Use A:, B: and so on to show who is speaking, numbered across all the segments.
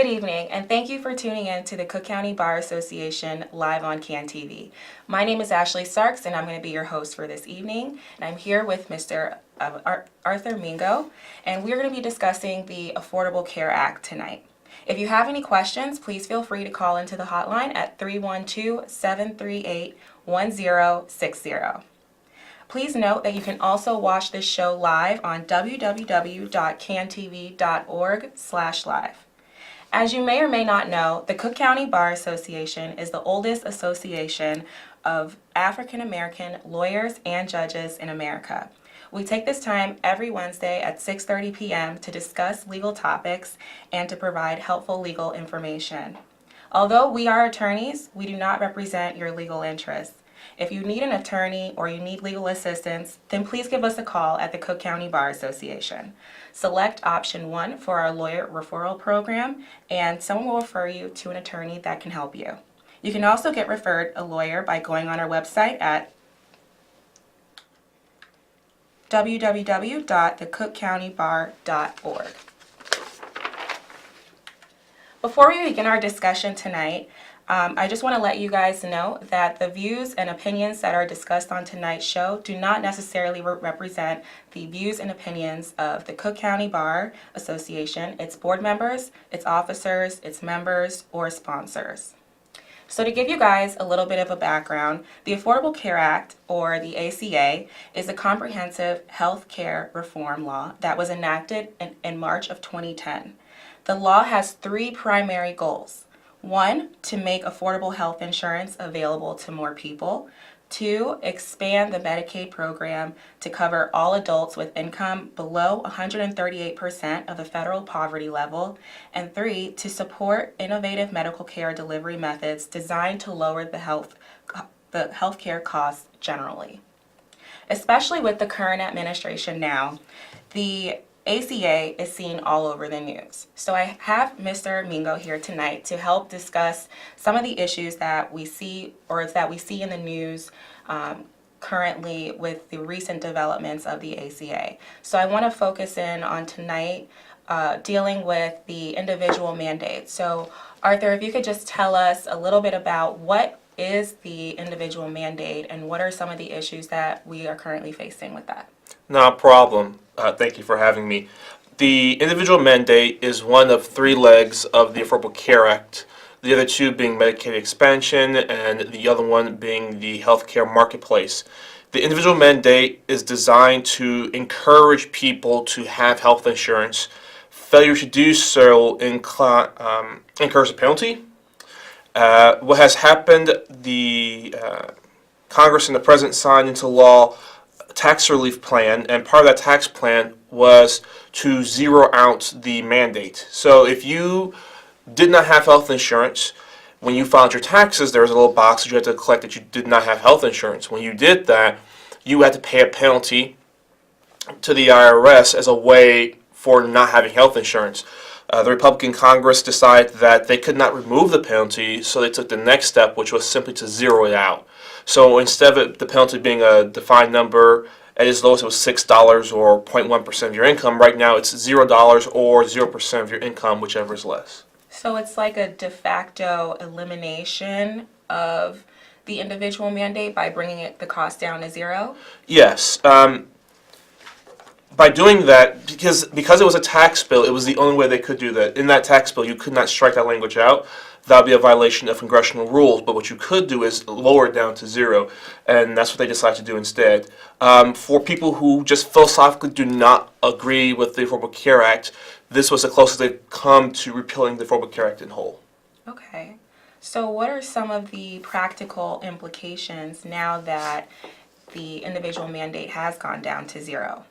A: Good evening, and thank you for tuning in to the Cook County Bar Association live on CAN TV. My name is Ashley Sarks, and I'm going to be your host for this evening. And I'm here with Mr. Arthur Mingo, and we're going to be discussing the Affordable Care Act tonight. If you have any questions, please feel free to call into the hotline at 312-738-1060. Please note that you can also watch this show live on www.cantv.org/live. As you may or may not know, the Cook County Bar Association is the oldest association of African American lawyers and judges in America. We take this time every Wednesday at 6:30 p.m. to discuss legal topics and to provide helpful legal information. Although we are attorneys, we do not represent your legal interests. If you need an attorney or you need legal assistance, then please give us a call at the Cook County Bar Association. Select option 1 for our lawyer referral program, and someone will refer you to an attorney that can help you. You can also get referred a lawyer by going on our website at www.thecookcountybar.org. Before we begin our discussion tonight, I just want to let you guys know that the views and opinions that are discussed on tonight's show do not necessarily represent the views and opinions of the Cook County Bar Association, its board members, its officers, its members, or sponsors. So to give you guys a little bit of a background, the Affordable Care Act, or the ACA, is a comprehensive health care reform law that was enacted in March of 2010. The law has 3 primary goals. 1, to make affordable health insurance available to more people. 2, expand the Medicaid program to cover all adults with income below 138% of the federal poverty level. And 3, to support innovative medical care delivery methods designed to lower the healthcare costs generally. Especially with the current administration now, the ACA is seen all over the news. So I have Mr. Mingo here tonight to help discuss some of the issues that we see in the news currently with the recent developments of the ACA. So I want to focus in on tonight dealing with the individual mandate. So Arthur, if you could just tell us a little bit about what is the individual mandate and what are some of the issues that we are currently facing with that?
B: No problem. Thank you for having me. The individual mandate is one of 3 legs of the Affordable Care Act, the other 2 being Medicaid expansion and the other one being the healthcare marketplace. The individual mandate is designed to encourage people to have health insurance. Failure to do so incurs a penalty. What has happened, the Congress and the President signed into law tax relief plan, and part of that tax plan was to zero out the mandate. So if you did not have health insurance, when you filed your taxes, there was a little box that you had to collect that you did not have health insurance. When you did that, you had to pay a penalty to the IRS as a way for not having health insurance. The Republican Congress decided that they could not remove the penalty, so they took the next step, which was simply to zero it out. So instead of the penalty being a defined number, at its lowest it was $6 or 0.1% of your income, right now it's $0 or 0% of your income, whichever is less.
A: So it's like a de facto elimination of the individual mandate by bringing the cost down to 0?
B: Yes. By doing that, because it was a tax bill, it was the only way they could do that. In that tax bill, you could not strike that language out. That would be a violation of congressional rules, but what you could do is lower it down to 0, and that's what they decided to do instead. For people who just philosophically do not agree with the Affordable Care Act, this was the closest they've come to repealing the Affordable Care Act in whole.
A: Okay. So what are some of the practical implications now that the individual mandate has gone down to 0?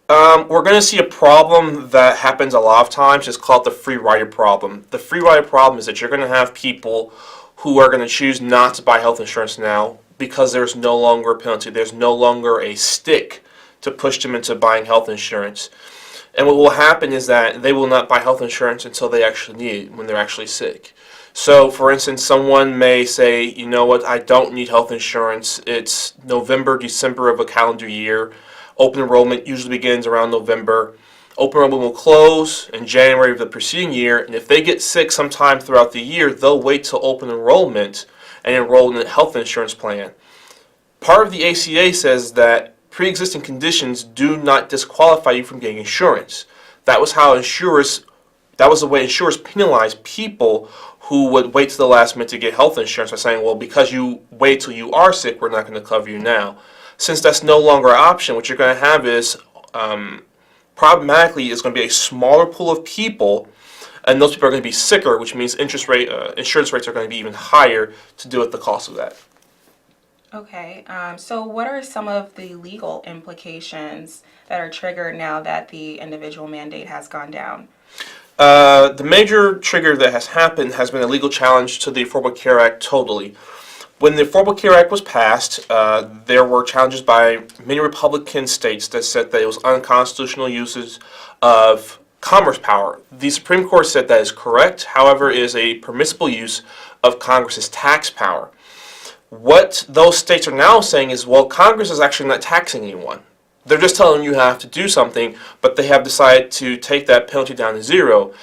B: We're going to see a problem that happens a lot of times. It's called the free rider problem. The free rider problem is that you're going to have people who are going to choose not to buy health insurance now because there's no longer a penalty. There's no longer a stick to push them into buying health insurance. And what will happen is that they will not buy health insurance until they actually need it, when they're actually sick. So, for instance, someone may say, you know what, I don't need health insurance. It's November, December of a calendar year. Open enrollment usually begins around November. Open enrollment will close in January of the preceding year, and if they get sick sometime throughout the year, they'll wait till open enrollment and enroll in a health insurance plan. Part of the ACA says that pre-existing conditions do not disqualify you from getting insurance. That was the way insurers penalized people who would wait to the last minute to get health insurance by saying, well, because you wait till you are sick, we're not going to cover you now. Since that's no longer an option, what you're going to have is, problematically, it's going to be a smaller pool of people, and those people are going to be sicker, which means insurance rates are going to be even higher to deal with the cost of that.
A: Okay, so what are some of the legal implications that are triggered now that the individual mandate has gone down?
B: The major trigger that has happened has been a legal challenge to the Affordable Care Act totally. When the Affordable Care Act was passed, there were challenges by many Republican states that said that it was unconstitutional uses of Commerce power. The Supreme Court said that is correct, however, it is a permissible use of Congress's tax power. What those states are now saying is, well, Congress is actually not taxing anyone. They're just telling you have to do something, but they have decided to take that penalty down to zero.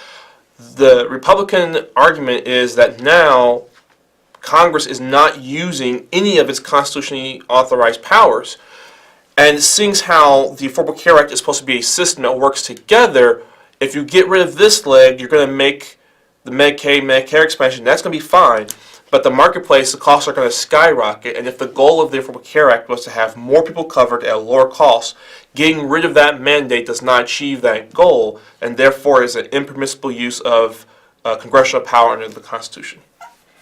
B: The Republican argument is that now Congress is not using any of its constitutionally authorized powers. And seeing how the Affordable Care Act is supposed to be a system that works together, if you get rid of this leg, you're going to make the Medicaid, Medicare expansion, that's going to be fine. But the marketplace, the costs are going to skyrocket, and if the goal of the Affordable Care Act was to have more people covered at a lower cost, getting rid of that mandate does not achieve that goal, and therefore is an impermissible use of congressional power under the Constitution.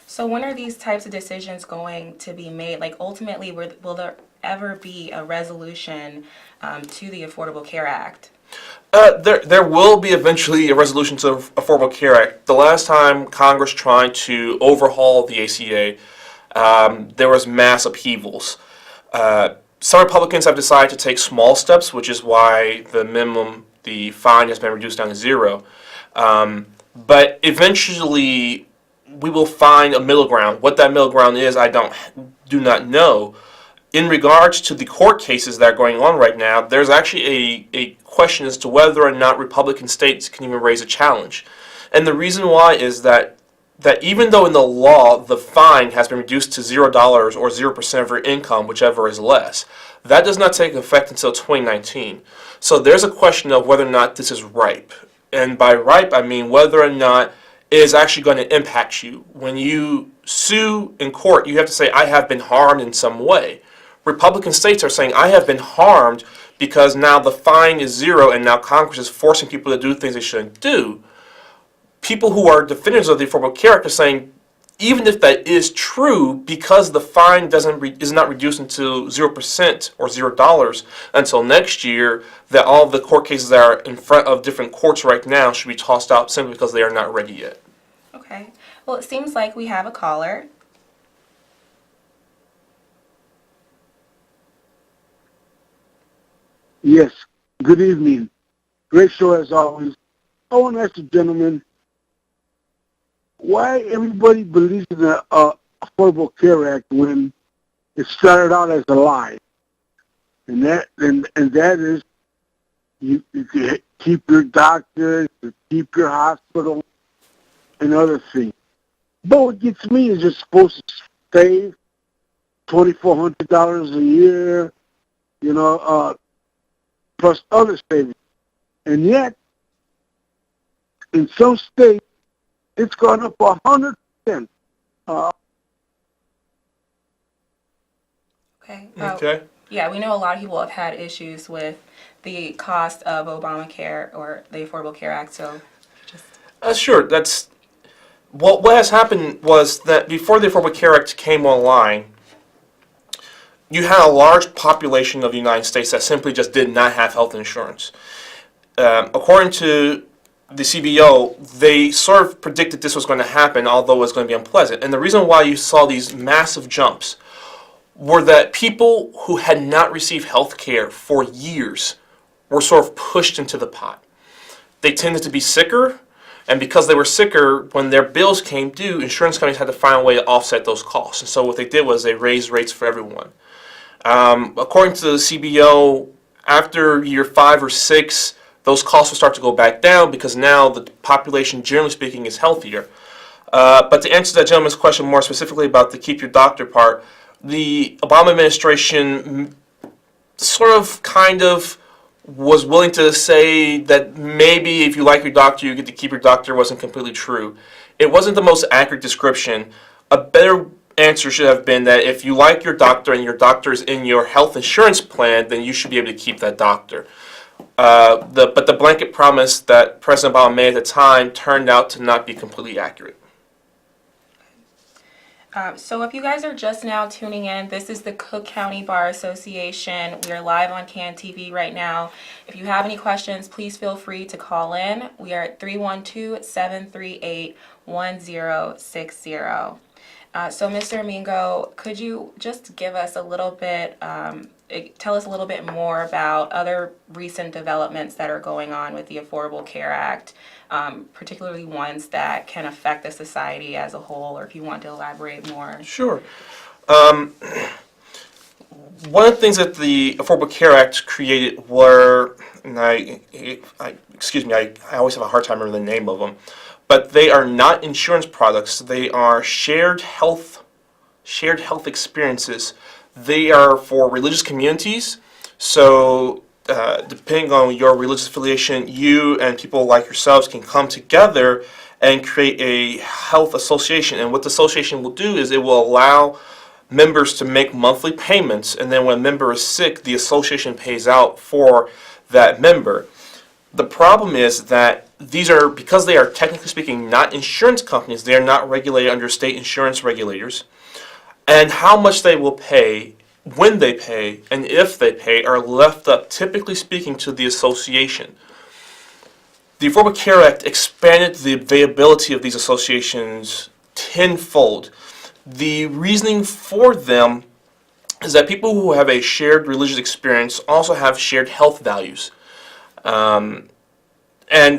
A: So when are these types of decisions going to be made? Like, ultimately, will there ever be a resolution to the Affordable Care Act?
B: There will be eventually a resolution to the Affordable Care Act. The last time Congress tried to overhaul the ACA, there was mass upheavals. Some Republicans have decided to take small steps, which is why the fine has been reduced down to zero. But eventually, we will find a middle ground. What that middle ground is, I do not know. In regards to the court cases that are going on right now, there's actually a question as to whether or not Republican states can even raise a challenge. And the reason why is that even though in the law the fine has been reduced to $0 or 0% of your income, whichever is less, that does not take effect until 2019. So there's a question of whether or not this is ripe. And by ripe, I mean whether or not it is actually going to impact you. When you sue in court, you have to say, I have been harmed in some way. Republican states are saying, I have been harmed because now the fine is zero and now Congress is forcing people to do things they shouldn't do. People who are defenders of the Affordable Care Act are saying, even if that is true, because the fine is not reduced until 0% or $0 until next year, that all of the court cases that are in front of different courts right now should be tossed out simply because they are not ready yet.
A: Okay. Well, it seems like we have a caller.
C: Yes, good evening. Great show as always. I want to ask the gentleman why everybody believes in the Affordable Care Act when it started out as a lie. And that is you can keep your doctors, you keep your hospital, and other things. But what gets me is you're supposed to save $2,400 a year, plus other savings. And yet, in some states, it's gone up 100%.
A: Okay.
B: Okay.
A: Yeah, we know a lot of people have had issues with the cost of Obamacare or the Affordable Care Act, so just...
B: Sure, that's... What has happened was that before the Affordable Care Act came online, you had a large population of the United States that simply just did not have health insurance. According to the CBO, they sort of predicted this was going to happen, although it was going to be unpleasant. And the reason why you saw these massive jumps were that people who had not received health care for years were sort of pushed into the pot. They tended to be sicker, and because they were sicker, when their bills came due, insurance companies had to find a way to offset those costs. And so what they did was they raised rates for everyone. According to the CBO, after year 5 or 6, those costs will start to go back down because now the population, generally speaking, is healthier. But to answer that gentleman's question more specifically about the keep your doctor part, the Obama administration kind of was willing to say that maybe if you like your doctor, you get to keep your doctor wasn't completely true. It wasn't the most accurate description. A better answer should have been that if you like your doctor and your doctor is in your health insurance plan, then you should be able to keep that doctor. But the blanket promise that President Obama made at the time turned out to not be completely accurate.
A: So if you guys are just now tuning in, this is the Cook County Bar Association. We are live on CAN TV right now. If you have any questions, please feel free to call in. We are at 312-738-1060. So Mr. Mingo, could you just give us a little bit, tell us a little bit more about other recent developments that are going on with the Affordable Care Act, particularly ones that can affect the society as a whole, or if you want to elaborate more.
B: Sure. One of the things that the Affordable Care Act created were, and excuse me, I always have a hard time remembering the name of them, but they are not insurance products. They are shared health experiences. They are for religious communities. So depending on your religious affiliation, you and people like yourselves can come together and create a health association. And what the association will do is it will allow members to make monthly payments, and then when a member is sick, the association pays out for that member. The problem is that these are, because they are technically speaking not insurance companies, they are not regulated under state insurance regulators, and how much they will pay, when they pay, and if they pay are left up, typically speaking, to the association. The Affordable Care Act expanded the availability of these associations tenfold. The reasoning for them is that people who have a shared religious experience also have shared health values. And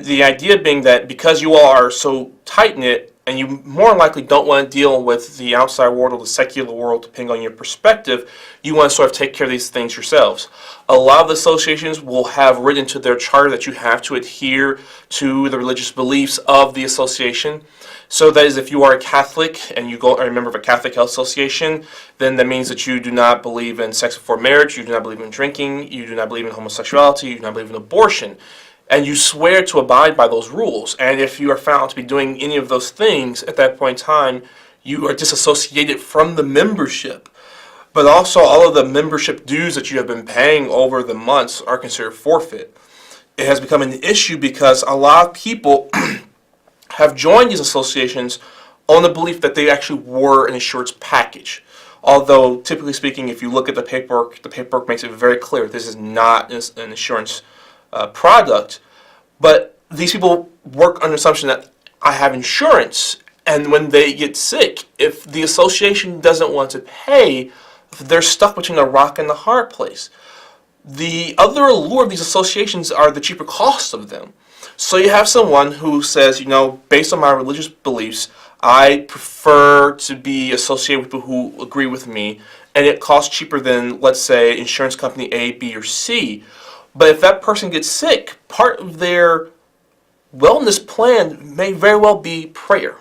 B: the idea being that because you all are so tight-knit and you more likely don't want to deal with the outside world or the secular world, depending on your perspective, you want to sort of take care of these things yourselves. A lot of the associations will have written into their charter that you have to adhere to the religious beliefs of the association. So that is, if you are a Catholic and you are a member of a Catholic health association, then that means that you do not believe in sex before marriage, you do not believe in drinking, you do not believe in homosexuality, you do not believe in abortion. And you swear to abide by those rules. And if you are found to be doing any of those things at that point in time, you are disassociated from the membership. But also, all of the membership dues that you have been paying over the months are considered forfeit. It has become an issue because a lot of people have joined these associations on the belief that they actually were an insurance package. Although, typically speaking, if you look at the paperwork makes it very clear this is not an insurance product. But these people work under the assumption that I have insurance, and when they get sick, if the association doesn't want to pay, they're stuck between a rock and a hard place. The other allure of these associations are the cheaper cost of them. So you have someone who says, you know, based on my religious beliefs, I prefer to be associated with people who agree with me, and it costs cheaper than, let's say, insurance company A, B, or C. But if that person gets sick, part of their wellness plan may very well be prayer.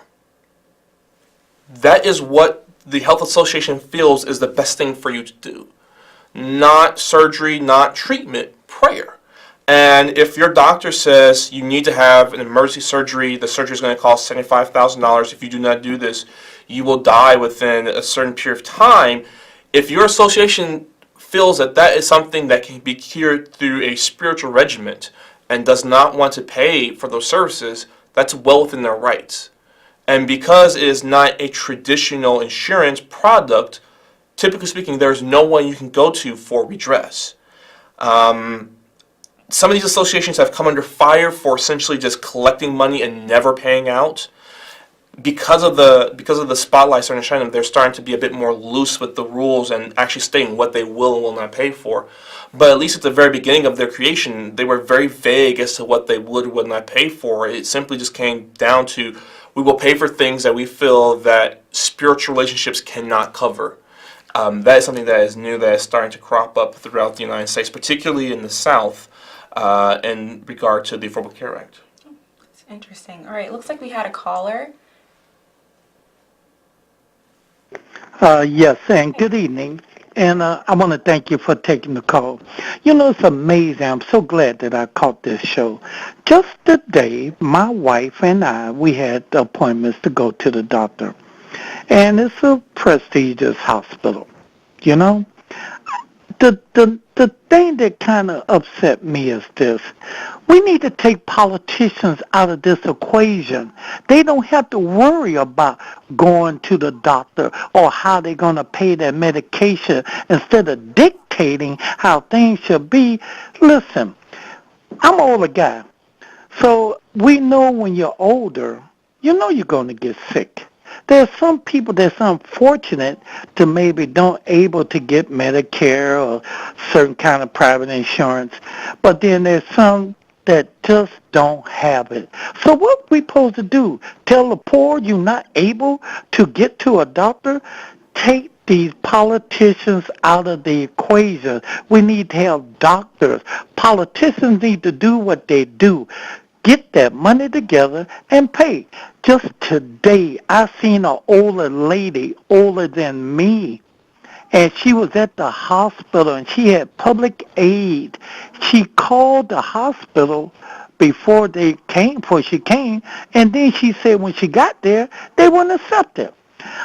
B: That is what the health association feels is the best thing for you to do. Not surgery, not treatment, prayer. And if your doctor says you need to have an emergency surgery, the surgery is going to cost $75,000. If you do not do this, you will die within a certain period of time. If your association feels that that is something that can be cured through a spiritual regimen and does not want to pay for those services, that's well within their rights. And because it is not a traditional insurance product, typically speaking, there's no one you can go to for redress. Some of these associations have come under fire for essentially just collecting money and never paying out. Because of the spotlight starting to shine on them, they're starting to be a bit more loose with the rules and actually stating what they will and will not pay for. But at least at the very beginning of their creation, they were very vague as to what they would or would not pay for. It simply just came down to, we will pay for things that we feel that spiritual relationships cannot cover. That is something that is new, that is starting to crop up throughout the United States, particularly in the South. in regard to the Affordable Care Act.
A: It's interesting. All right, looks like we had a caller.
D: Yes, and good evening. And I want to thank you for taking the call. You know, it's amazing. I'm so glad that I caught this show. Just today, my wife and I, we had appointments to go to the doctor. And it's a prestigious hospital, you know. The thing that kind of upset me is this. We need to take politicians out of this equation. They don't have to worry about going to the doctor or how they're going to pay their medication instead of dictating how things should be. Listen, I'm an older guy, so we know when you're older, you know you're going to get sick. There's some people that's unfortunate to maybe don't able to get Medicare or certain kind of private insurance, but then there's some that just don't have it. So what we supposed to do? Tell the poor you're not able to get to a doctor? Take these politicians out of the equation. We need to have doctors. Politicians need to do what they do. Get that money together and pay. Just today, I seen an older lady, older than me, and she was at the hospital, and she had public aid. She called the hospital before she came, and then she said when she got there, they wouldn't accept it.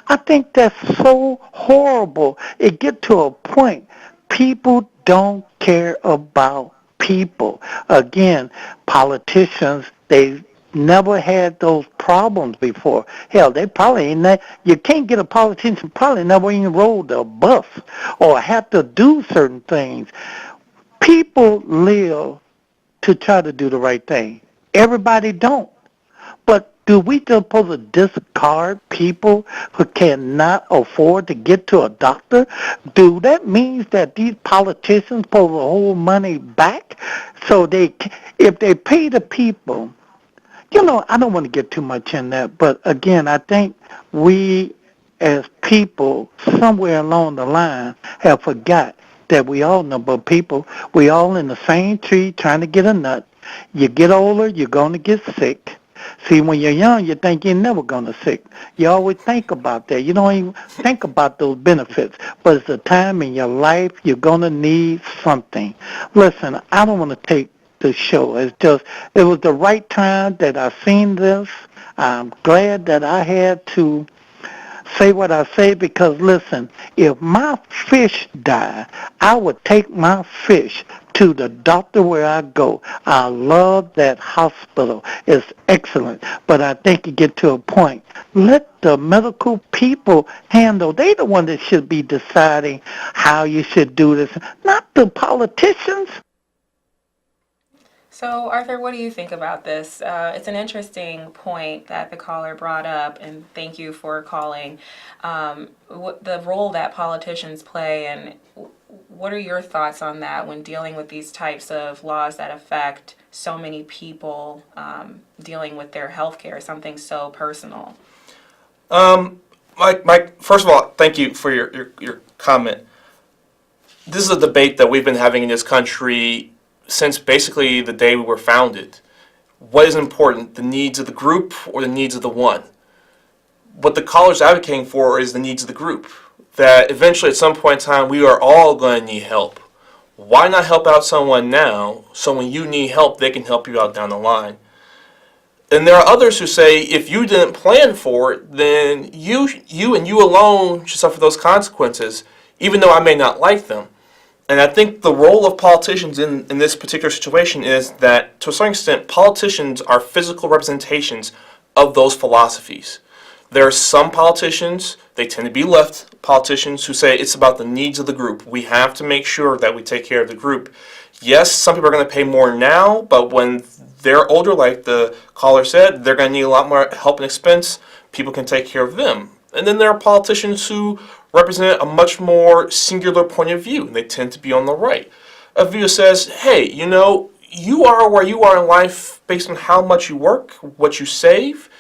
D: I think that's so horrible. It get to a point, people don't care about people. Again, politicians, they never had those problems before. Hell, they probably ain't, you can't get a politician probably never even rode a bus or have to do certain things. People live to try to do the right thing. Everybody don't. But do we supposed to discard people who cannot afford to get to a doctor? Do that mean that these politicians supposed to hold money back? So if they pay the people, you know, I don't want to get too much in that, but again, I think we as people somewhere along the line have forgot that we all know about people. We all in the same tree trying to get a nut. You get older, you're going to get sick. See, when you're young, you think you're never going to sick. You always think about that. You don't even think about those benefits. But it's a time in your life you're going to need something. Listen, I don't want to take the show. It's just, it was the right time that I seen this. I'm glad that I had to say what I say because, listen, if my fish died, I would take my fish to the doctor where I go. I love that hospital. It's excellent. But I think you get to a point. Let the medical people handle. They the one that should be deciding how you should do this, not the politicians.
A: So, Arthur, what do you think about this? It's an interesting point that the caller brought up, and thank you for calling. The role that politicians play, and what are your thoughts on that when dealing with these types of laws that affect so many people dealing with their health care, something so personal?
B: Mike, first of all, thank you for your comment. This is a debate that we've been having in this country since basically the day we were founded. What is important, the needs of the group or the needs of the one? What the caller's advocating for is the needs of the group. That eventually at some point in time we are all going to need help. Why not help out someone now so when you need help they can help you out down the line? And there are others who say if you didn't plan for it, then you and you alone should suffer those consequences, even though I may not like them. And I think the role of politicians in this particular situation is that, to a certain extent, politicians are physical representations of those philosophies. There are some politicians, they tend to be left politicians, who say it's about the needs of the group. We have to make sure that we take care of the group. Yes, some people are going to pay more now, but when they're older, like the caller said, they're going to need a lot more help and expense. People can take care of them. And then there are politicians who represent a much more singular point of view, and they tend to be on the right. A view that says, hey, you know, you are where you are in life based on how much you work, what you save.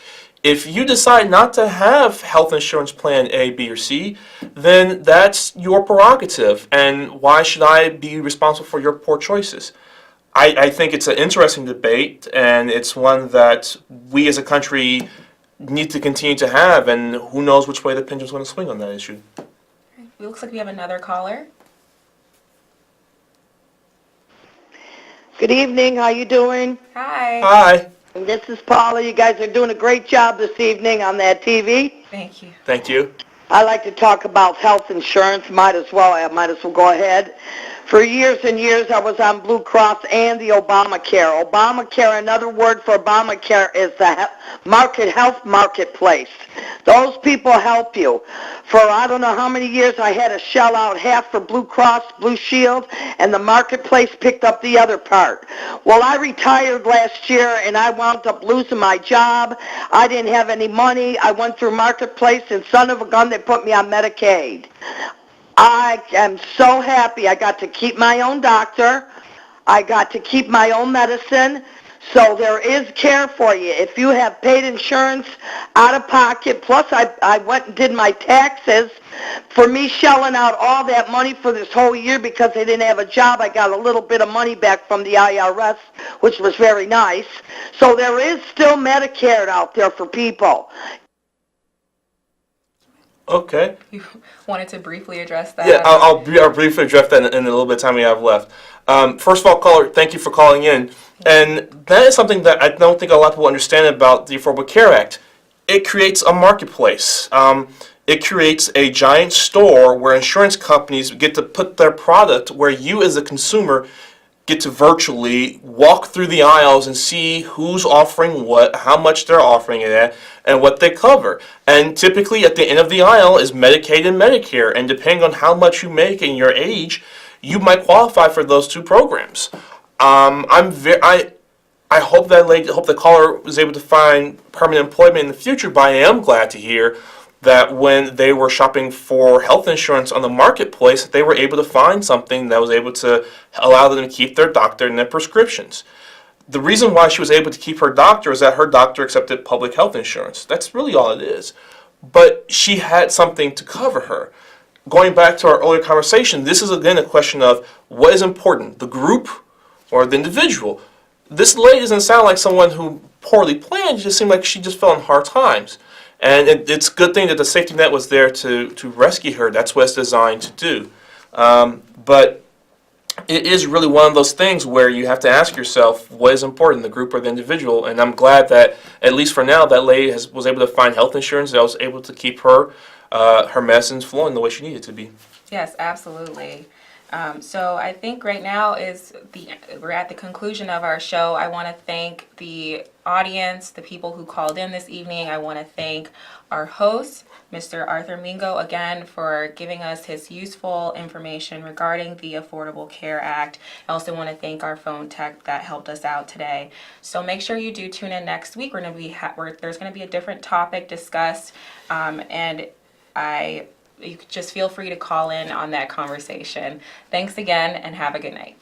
B: If you decide not to have health insurance plan A, B, or C, then that's your prerogative, and why should I be responsible for your poor choices? I think it's an interesting debate, and it's one that we as a country need to continue to have, and who knows which way the pendulum's going to swing on that issue.
A: It looks like we have another caller.
E: Good evening. How you doing?
A: Hi.
B: Hi.
E: This is Paula. You guys are doing a great job this evening on that TV.
A: Thank you.
B: Thank you.
E: I like to talk about health insurance. Might as well go ahead. For years and years, I was on Blue Cross and the Obamacare. Obamacare, another word for Obamacare, is the health marketplace. Those people help you. For I don't know how many years, I had to shell out half for Blue Cross, Blue Shield, and the marketplace picked up the other part. Well, I retired last year, and I wound up losing my job. I didn't have any money. I went through marketplace, and son of a gun, they put me on Medicaid. I am so happy I got to keep my own doctor. I got to keep my own medicine. So there is care for you. If you have paid insurance out of pocket, plus I went and did my taxes, for me shelling out all that money for this whole year because I didn't have a job, I got a little bit of money back from the IRS, which was very nice. So there is still Medicare out there for people.
B: Okay.
A: You wanted to briefly address that?
B: Yeah, I'll briefly address that in a little bit of time we have left. First of all, caller, thank you for calling in. And that is something that I don't think a lot of people understand about the Affordable Care Act. It creates a marketplace. It creates a giant store where insurance companies get to put their product where you as a consumer get to virtually walk through the aisles and see who's offering what, how much they're offering it at, and what they cover. And typically at the end of the aisle is Medicaid and Medicare, and depending on how much you make and your age, you might qualify for those two programs. I hope the caller was able to find permanent employment in the future, but I am glad to hear that when they were shopping for health insurance on the marketplace, they were able to find something that was able to allow them to keep their doctor and their prescriptions. The reason why she was able to keep her doctor is that her doctor accepted public health insurance. That's really all it is. But she had something to cover her. Going back to our earlier conversation, this is again a question of what is important, the group or the individual. This lady doesn't sound like someone who poorly planned. It just seemed like she just fell in hard times. And it's a good thing that the safety net was there to rescue her. That's what it's designed to do. But it is really one of those things where you have to ask yourself what is important, the group or the individual. And I'm glad that, at least for now, that lady was able to find health insurance that was able to keep her medicines flowing the way she needed to be.
A: Yes, absolutely. So I think right now we're at the conclusion of our show. I want to thank the audience, the people who called in this evening. I want to thank our host, Mr. Arthur Mingo, again for giving us his useful information regarding the Affordable Care Act. I also want to thank our phone tech that helped us out today. So make sure you do tune in next week. There's going to be a different topic discussed, and you just feel free to call in on that conversation. Thanks again, and have a good night.